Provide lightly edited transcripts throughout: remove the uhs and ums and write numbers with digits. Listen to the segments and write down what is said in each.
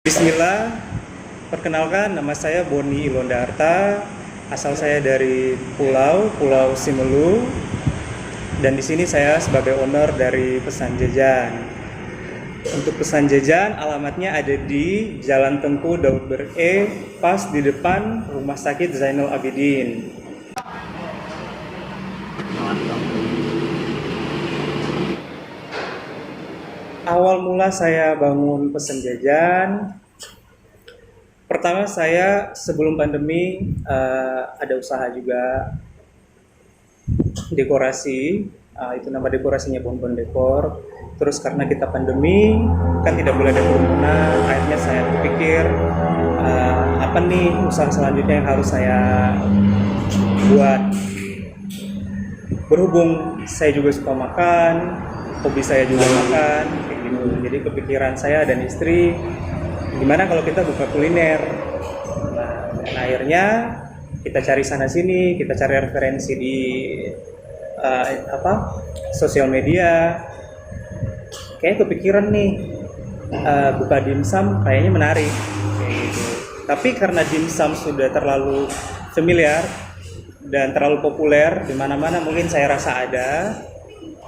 Bismillah, perkenalkan nama saya Boni Ilondarta, asal saya dari Pulau Simelu, dan di sini saya sebagai owner dari Pesan Jajan. Untuk Pesan Jajan, alamatnya ada di Jalan Tengku Daud Ber-E, pas di depan Rumah Sakit Zainal Abidin. Awal mula saya bangun Pesan Jajan, pertama saya sebelum pandemi ada usaha juga dekorasi, itu nama dekorasinya Bonbon Dekor. Terus karena kita pandemi kan tidak boleh ada kerumunan, akhirnya saya berpikir apa nih usaha selanjutnya yang harus saya buat. Berhubung saya juga suka makan, hobi saya juga makan, kayak gitu. Jadi kepikiran saya dan istri, gimana kalau kita buka kuliner. Nah, dan akhirnya kita cari sana sini, kita cari referensi di sosial media. Kayak kepikiran nih buka dimsum kayaknya menarik, kayak gitu. Tapi karena dimsum sudah terlalu familiar dan terlalu populer di mana-mana, mungkin saya rasa ada.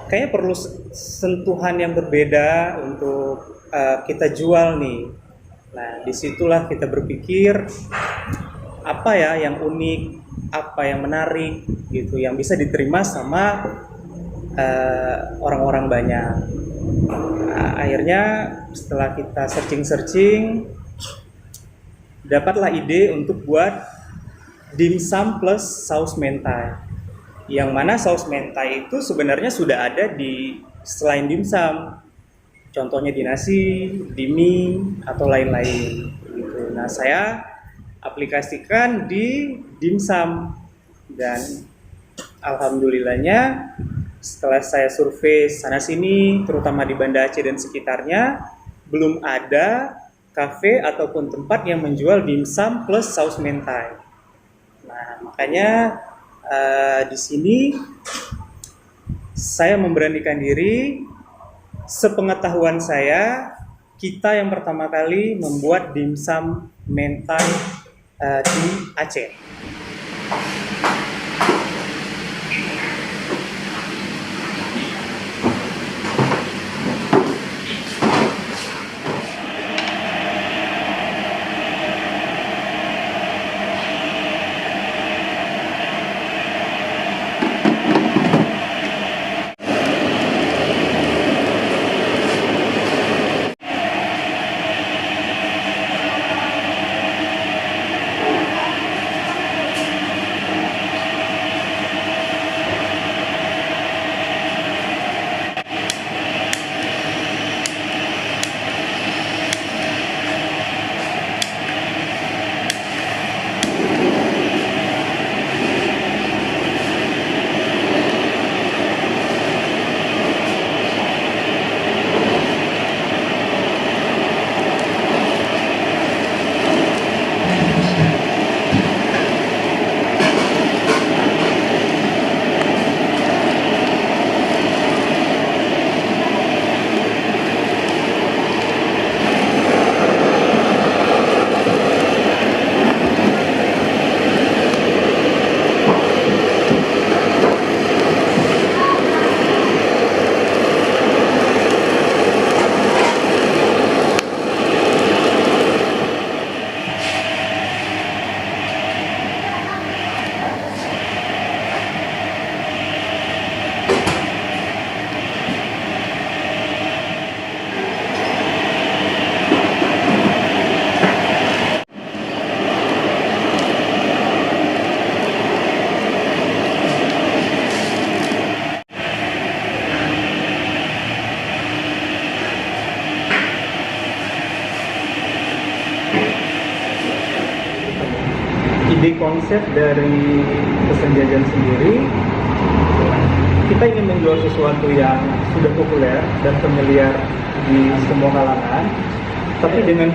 Kayaknya perlu sentuhan yang berbeda untuk kita jual nih. Nah, disitulah kita berpikir apa ya yang unik, apa yang menarik gitu, yang bisa diterima sama orang-orang banyak. Akhirnya setelah kita searching, dapatlah ide untuk buat dimsum plus saus mentai. Yang mana saus mentai itu sebenarnya sudah ada di selain dimsum. Contohnya di nasi, di mie, atau lain-lain. Gitu. Nah, saya aplikasikan di dimsum. Dan alhamdulillahnya setelah saya survei sana-sini, terutama di Banda Aceh dan sekitarnya, belum ada kafe ataupun tempat yang menjual dimsum plus saus mentai. Nah, makanya di sini saya memberanikan diri. Sepengetahuan saya, kita yang pertama kali membuat dimsum mentai di Aceh. Ide konsep dari Pesan Jajan sendiri, kita ingin menjual sesuatu yang sudah populer dan familiar di semua kalangan, tapi dengan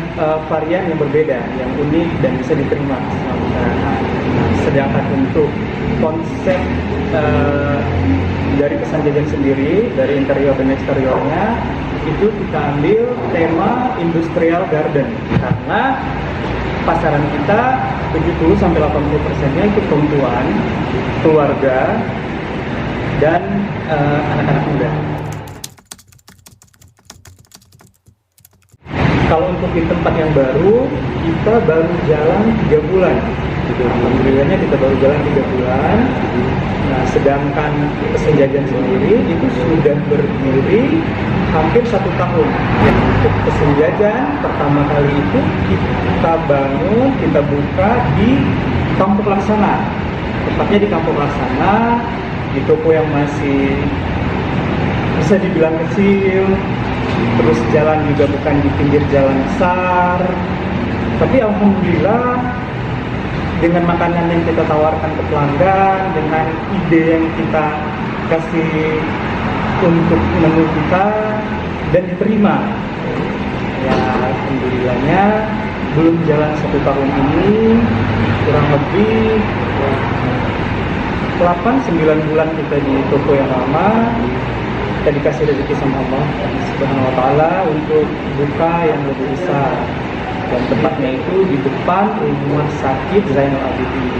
varian yang berbeda, yang unik dan bisa diterima sama masyarakat. Sedangkan untuk konsep dari pesan jajan sendiri, dari interior dan eksteriornya itu kita ambil tema industrial garden, karena pasaran kita 70-80%-nya itu perempuan, keluarga, dan anak-anak muda. Kalau untuk di tempat yang baru, kita baru jalan 3 bulan. Alhamdulillahnya kita baru jalan 3 bulan. Nah, sedangkan pesan jajan sendiri itu sudah berdiri hampir 1 tahun. Untuk pesan jajan pertama kali itu kita bangun, kita buka di Kampung Laksana. Tepatnya di Kampung Laksana, di toko yang masih bisa dibilang kecil. Terus jalan juga bukan di pinggir jalan besar. Tapi alhamdulillah dengan makanan yang kita tawarkan ke pelanggan, dengan ide yang kita kasih untuk menu kita dan diterima, ya alhamdulillahnya belum jalan 1 tahun ini, kurang lebih 8-9 bulan kita di toko yang lama. Kita dikasih rezeki sama Allah Subhanahu wa Ta'ala untuk buka yang lebih besar, dan tempatnya itu di depan Rumah Sakit Zainal Abidin,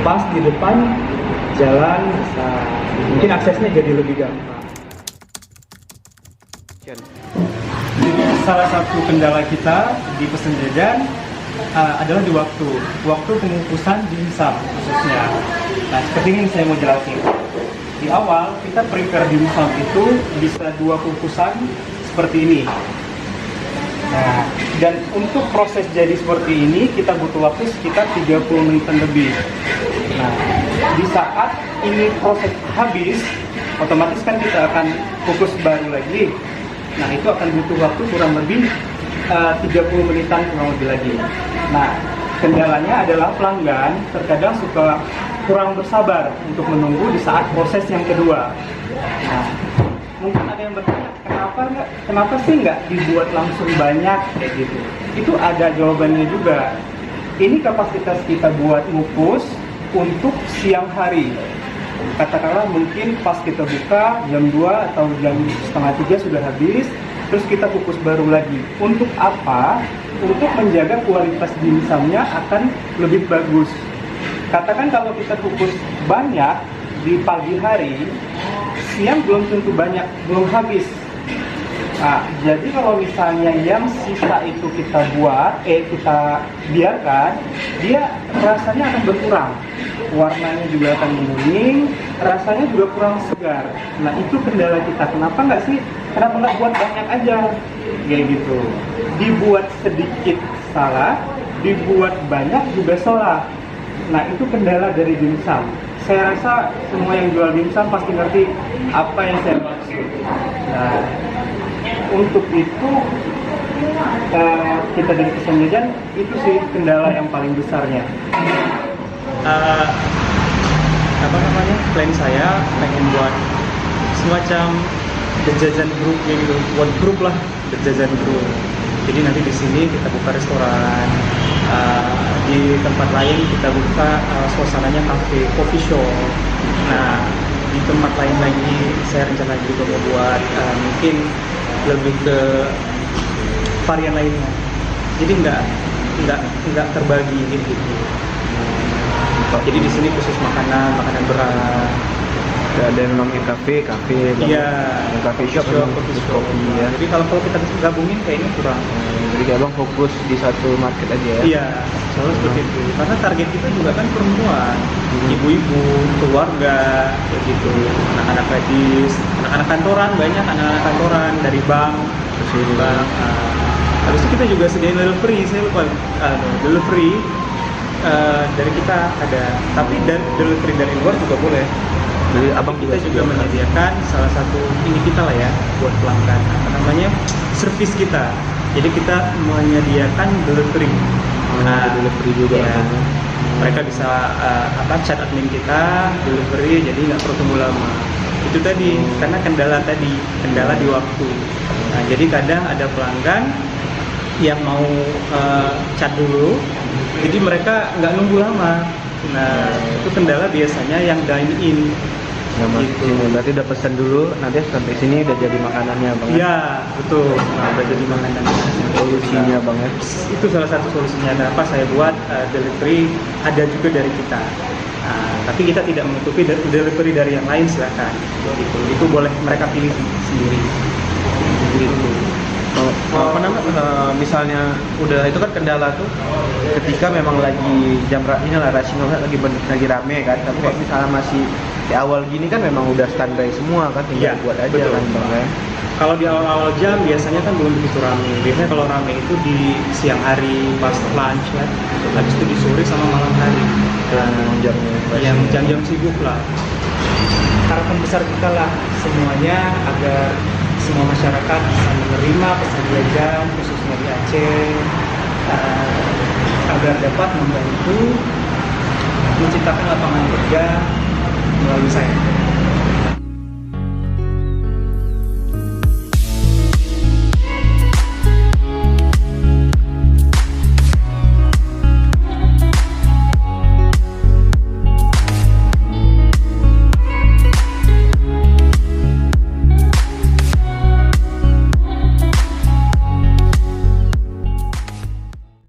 pas di depan jalan besar. Mungkin aksesnya jadi lebih gampang. Jadi salah satu kendala kita di pesan jajan adalah di waktu pengukusan dimsum khususnya. Nah, seperti ini saya mau jelasin. Di awal kita prepare dimsum itu bisa 2 kukusan seperti ini. Nah, dan untuk proses jadi seperti ini kita butuh waktu sekitar 30 menitan lebih. Nah, di saat ini proses habis, otomatis kan kita akan kukus baru lagi. Nah, itu akan butuh waktu kurang lebih 30 menitan kurang lebih lagi. Nah, kendalanya adalah pelanggan terkadang suka kurang bersabar untuk menunggu di saat proses yang kedua. Nah, mungkin ada yang bertanya, kenapa sih nggak dibuat langsung banyak kayak gitu? Itu ada jawabannya juga. Ini kapasitas kita buat ngukus untuk siang hari. Katakanlah mungkin pas kita buka jam 2 atau jam setengah 3 sudah habis, terus kita kukus baru lagi. Untuk apa? Untuk menjaga kualitas dimsumnya akan lebih bagus. Katakan kalau kita kukus banyak di pagi hari, siang belum tentu banyak, belum habis. Nah, jadi kalau misalnya yang sisa itu kita kita biarkan, dia rasanya akan berkurang. Warnanya juga akan menguning, rasanya juga kurang segar. Nah, itu kendala kita. Kenapa nggak buat banyak aja? Kayak gitu. Dibuat sedikit salah, dibuat banyak juga salah. Nah, itu kendala dari dimsum. Saya rasa semua yang jual dimsum pasti ngerti apa yang saya maksud. Nah, untuk itu kita dari pesan jajan itu sih kendala yang paling besarnya. Plan saya pengen buat semacam The Jajan Group gitu, one group lah, The Jajan Group. Jadi nanti di sini kita buka restoran, di tempat lain kita buka suasananya cafe, coffee shop. Nah, di tempat lain lagi saya rencana juga mau buat mungkin lebih ke varian lainnya. Jadi nggak terbagi gitu. Jadi di sini khusus makanan berat. Ada yang namanya kafe, iya, kafe shop, kopi ya. Jadi kalau kita gabungin kayaknya kurang. Jadi abang fokus di satu market aja ya? Iya, selalu seperti itu. Karena target kita juga kan perempuan, ibu-ibu, keluarga, kayak gitu. Anak-anak gadis, anak-anak kantoran, banyak anak-anak kantoran dari bank. Habis itu kita juga sediain delivery, saya lupa delivery dari kita ada, tapi delivery dari luar juga boleh. Jadi abang kita juga menyediakan salah satu ini kita lah ya buat pelanggan, servis kita. Jadi kita menyediakan delivery. Delivery juga ya. Mereka bisa chat admin kita, delivery, jadi nggak perlu tunggu lama. Itu tadi karena kendala di waktu. Nah, jadi kadang ada pelanggan yang mau chat dulu, jadi mereka nggak nunggu lama. Nah, itu kendala biasanya yang dine in. Nggak masuk Gitu. sini. Berarti udah pesan dulu, nanti sampai sini udah jadi makanannya bang. Ya? Iya, betul. Nah, udah jadi makanan. Solusinya bang ya. Itu salah satu solusinya. Kenapa saya buat delivery ada juga dari kita. Tapi kita tidak menutupi delivery dari yang lain, silakan. Gitu. Itu boleh mereka pilih sendiri. Gitu. Apa namanya, misalnya udah itu kan kendala tuh ketika memang lagi inilah rushing hour lagi rame kan, tapi kalau misalnya masih di awal gini kan memang udah standby semua kan, tinggal Iya, buat aja betul. kan bang ya. Kalau di awal-awal jam biasanya kan belum begitu rame. Biasanya kalau rame itu di siang hari pas lunch ya. Habis itu di sore sama malam hari. Dan jamnya Yang jam-jam sibuk lah. Harapan besar kita lah semuanya agar semua masyarakat bisa menerima pesan jajan khususnya di Aceh, agar dapat membantu menciptakan lapangan kerja melalui saya.